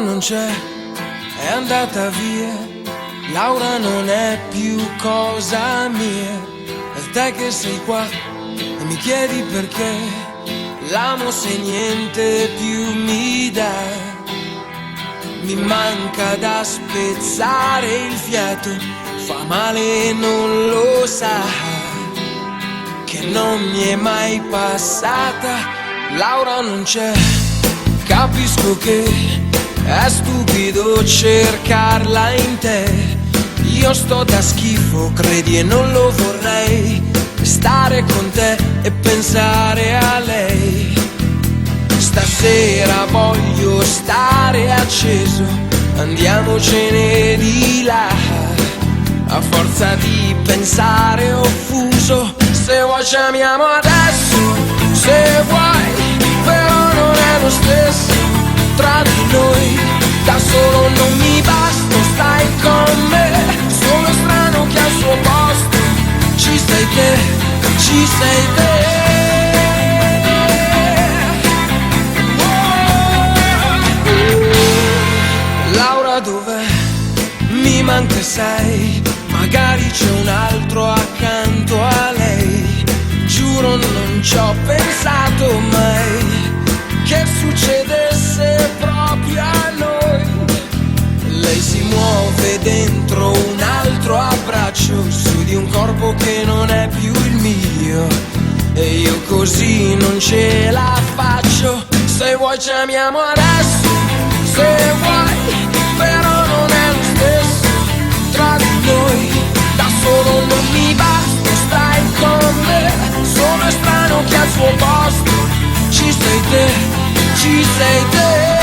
non c'è, è andata via. Laura non è più cosa mia. E te che sei qua e mi chiedi perché l'amo se niente più mi dà. Mi manca da spezzare il fiato, fa male e non lo sa, che non mi è mai passata. Laura non c'è, capisco che è stupido cercarla in te. Io sto da schifo, credi, e non lo vorrei, stare con te e pensare a lei. Stasera voglio stare acceso, andiamocene di là. A forza di pensare offuso, se vuoi ci amiamo adesso, se vuoi, però non è lo stesso tra di noi. Da solo non mi basta, stai con me, sono strano che al suo posto ci sei te, ci sei te. Laura dov'è? Mi manca, sai, magari c'è un altro accanto a lei. Giuro non ci ho pensato mai che succedesse proprio a noi. Lei si muove dentro un altro abbraccio, su di un corpo che non è più il mio, e io così non ce la faccio. Se vuoi ci amiamo adesso, se vuoi, però non è lo stesso tra di noi. Da solo non mi basta, stai con me, sono strano che al suo posto ci sei te, ci sei te.